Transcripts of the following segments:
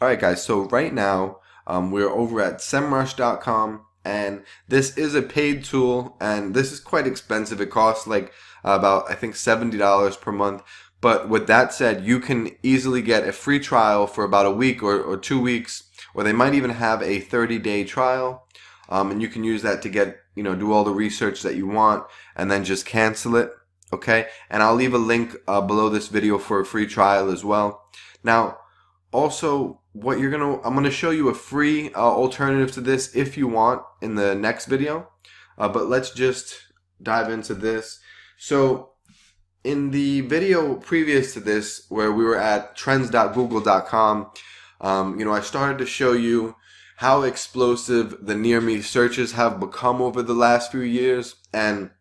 Alright guys, so right now we're over at semrush.com, and this is a paid tool, and this is quite expensive. It costs like about, I think, $70 per month. But with that said, you can easily get a free trial for about a week or 2 weeks, or they might even have a 30-day trial, and you can use that to get, do all the research that you want and then just cancel it. Okay, and I'll leave a link below this video for a free trial as well. Now, also, I'm gonna show you a free alternative to this if you want in the next video. But let's just dive into this. So, in the video previous to this, where we were at trends.google.com, I started to show you how explosive the near me searches have become over the last few years, and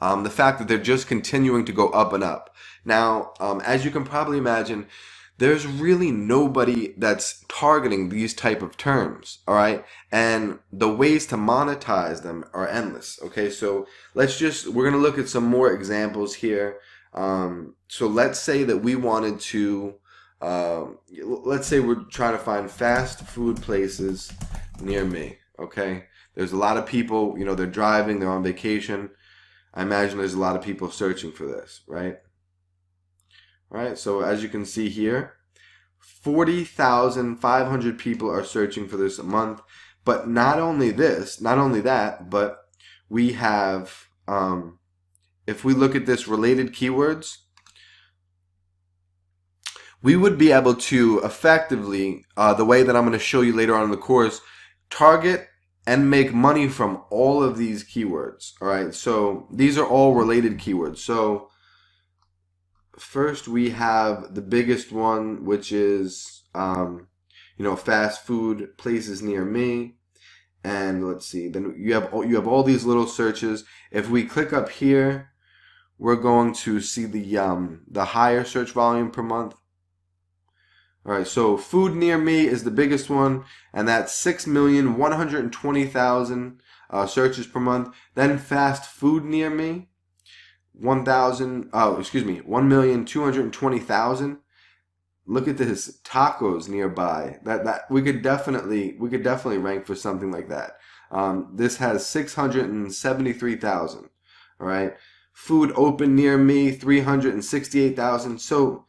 the fact that they're just continuing to go up and up. Now, as you can probably imagine, there's really nobody that's targeting these type of terms, all right? And the ways to monetize them are endless, okay? So we're going to look at some more examples here. So let's say that we wanted to, let's say we're trying to find fast food places near me, okay? There's a lot of people, they're driving, they're on vacation. I imagine there's a lot of people searching for this, right? All right, so as you can see here, 40,500 people are searching for this a month. But not only that, but we have, if we look at this related keywords, we would be able to effectively, the way that I'm going to show you later on in the course, target and make money from all of these keywords. All right, so these are all related keywords. So first we have the biggest one, which is fast food places near me. And let's see, then you have all these little searches. If we click up here, we're going to see the higher search volume per month. All right, so food near me is the biggest one, and that's 6,120,000 searches per month. Then fast food near me, 1,220,000. Look at this, tacos nearby. That we could definitely rank for something like that. This has 673,000. All right, food open near me, 368,000. So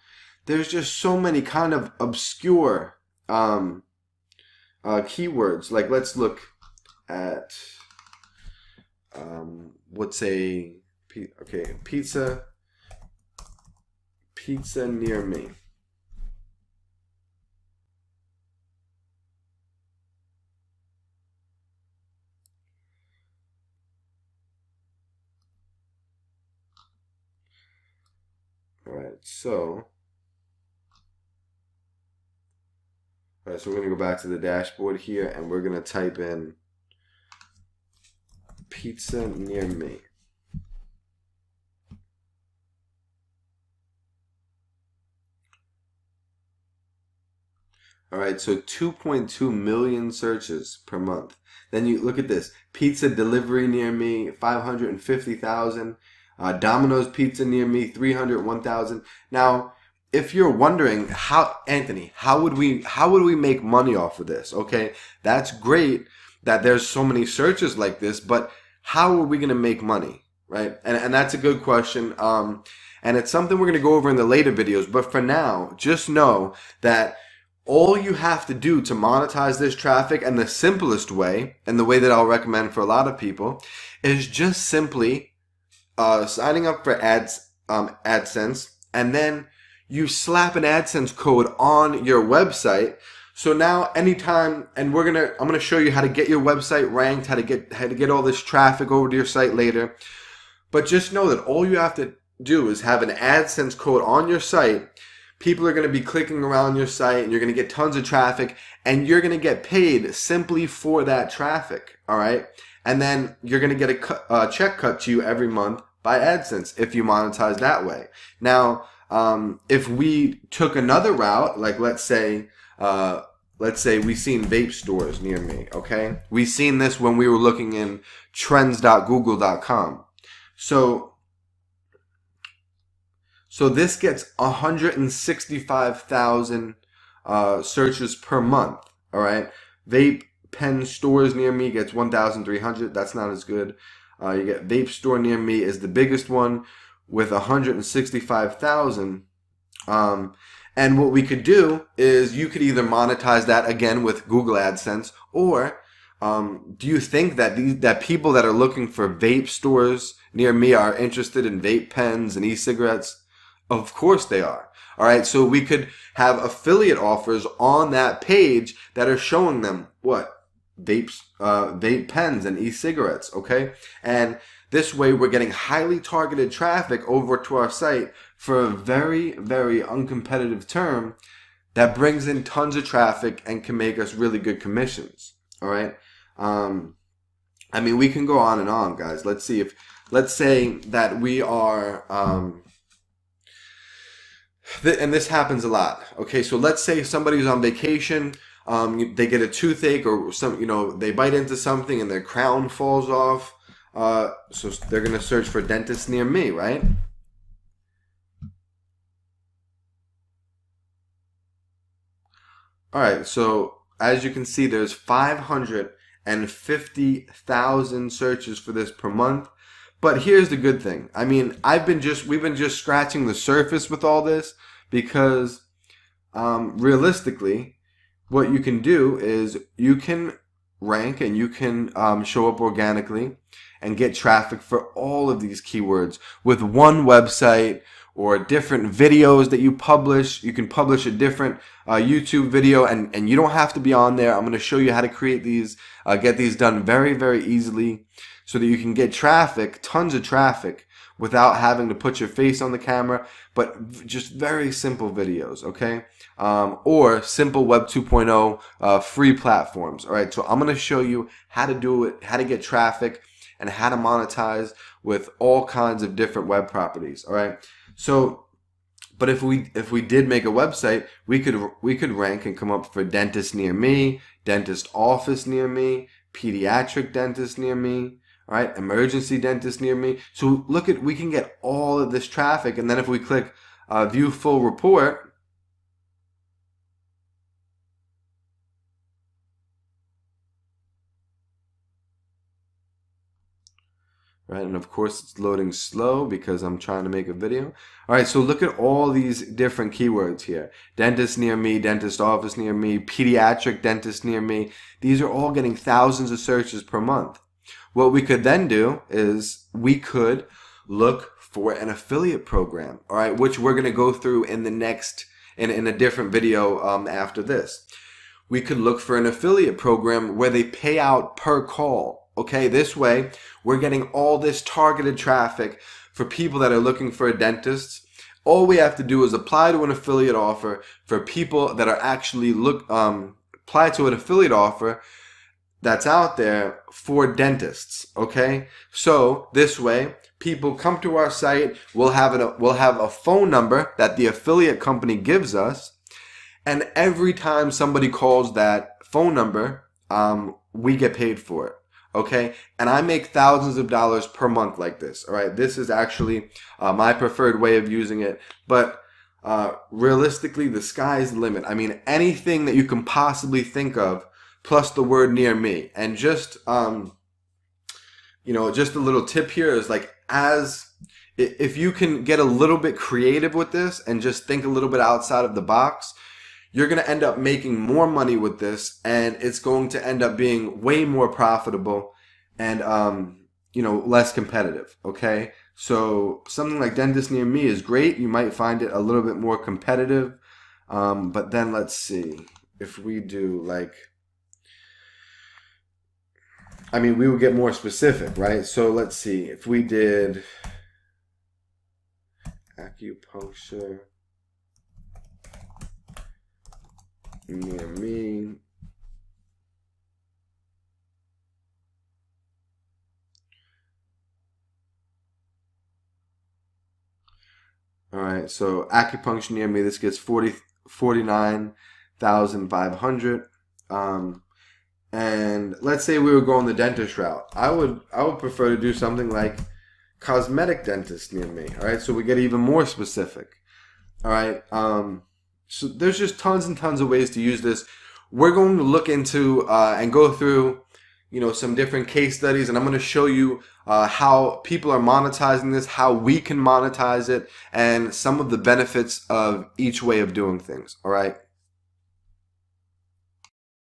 there's just so many kind of obscure keywords. Like, let's look at pizza near me. All right, so we're going to go back to the dashboard here, and we're going to type in pizza near me. All right, so 2.2 million searches per month. Then you look at this, pizza delivery near me, 550,000. Domino's pizza near me, 301,000. Now, if you're wondering how would we make money off of this? Okay, that's great that there's so many searches like this, but how are we going to make money, right? And that's a good question. And it's something we're going to go over in the later videos. But for now, just know that all you have to do to monetize this traffic, and the simplest way, and the way that I'll recommend for a lot of people, is just simply signing up for AdSense, and then you slap an AdSense code on your website. So now anytime, and I'm gonna show you how to get your website ranked, how to get all this traffic over to your site later. But just know that all you have to do is have an AdSense code on your site. People are going to be clicking around your site, and you're going to get tons of traffic, and you're going to get paid simply for that traffic. All right, and then you're going to get a check cut to you every month by AdSense if you monetize that way. Now, if we took another route, like let's say we seen vape stores near me, okay? We seen this when we were looking in trends.google.com. So this gets 165,000 searches per month. All right, vape pen stores near me gets 1,300. That's not as good. You get vape store near me is the biggest one with 165,000. And what we could do is you could either monetize that again with Google AdSense, or do you think that that people that are looking for vape stores near me are interested in vape pens and e-cigarettes? Of course they are. All right, so we could have affiliate offers on that page that are showing them what? Vape pens and e-cigarettes, okay? And this way we're getting highly targeted traffic over to our site for a very, very uncompetitive term that brings in tons of traffic and can make us really good commissions, all right? I mean, we can go on and on, guys. Let's say that we are, and this happens a lot. Okay, so let's say somebody's on vacation, they get a toothache or they bite into something and their crown falls off. So they're gonna search for dentists near me, right? All right, so as you can see, there's 550,000 searches for this per month. But here's the good thing. I mean, we've been just scratching the surface with all this, because realistically, what you can do is you can rank and you can show up organically and get traffic for all of these keywords with one website, or different videos that you publish. You can publish a different YouTube video, and you don't have to be on there. I'm going to show you how to create these, get these done very, very easily, so that you can get traffic, tons of traffic, without having to put your face on the camera, but just very simple videos, okay? Or simple Web 2.0 free platforms. All right, so I'm going to show you how to do it, how to get traffic, and how to monetize with all kinds of different web properties. All right, so but if we did make a website, we could rank and come up for dentist near me, dentist office near me, pediatric dentist near me, all right, emergency dentist near me. So we can get all of this traffic, and then if we click view full report, right, and of course it's loading slow because I'm trying to make a video. All right, so look at all these different keywords here. Dentist near me, dentist office near me, pediatric dentist near me. These are all getting thousands of searches per month. What we could then do is we could look for an affiliate program, all right, which we're going to go through in the next, in a different video after this. We could look for an affiliate program where they pay out per call. Okay, this way we're getting all this targeted traffic for people that are looking for a dentist. All we have to do is apply to an affiliate offer for people that are actually apply to an affiliate offer that's out there for dentists. Okay, so this way people come to our site. We'll have a phone number that the affiliate company gives us, and every time somebody calls that phone number, we get paid for it. Okay, and I make thousands of dollars per month like this. All right, this is actually my preferred way of using it, but realistically, the sky's the limit. I mean, anything that you can possibly think of, plus the word near me. And just just a little tip here is, like, if you can get a little bit creative with this and just think a little bit outside of the box, you're going to end up making more money with this, and it's going to end up being way more profitable and less competitive. Okay, so something like dentist near me is great. You might find it a little bit more competitive, but then let's see if we do, like, I mean, we would get more specific, right? So let's see if we did acupuncture near me. All right, so acupuncture near me, this gets 49,500. And let's say we were going the dentist route. I would prefer to do something like cosmetic dentist near me. All right, so we get even more specific. All right, So there's just tons and tons of ways to use this. We're going to look into and go through, some different case studies, and I'm going to show you how people are monetizing this, how we can monetize it, and some of the benefits of each way of doing things. All right.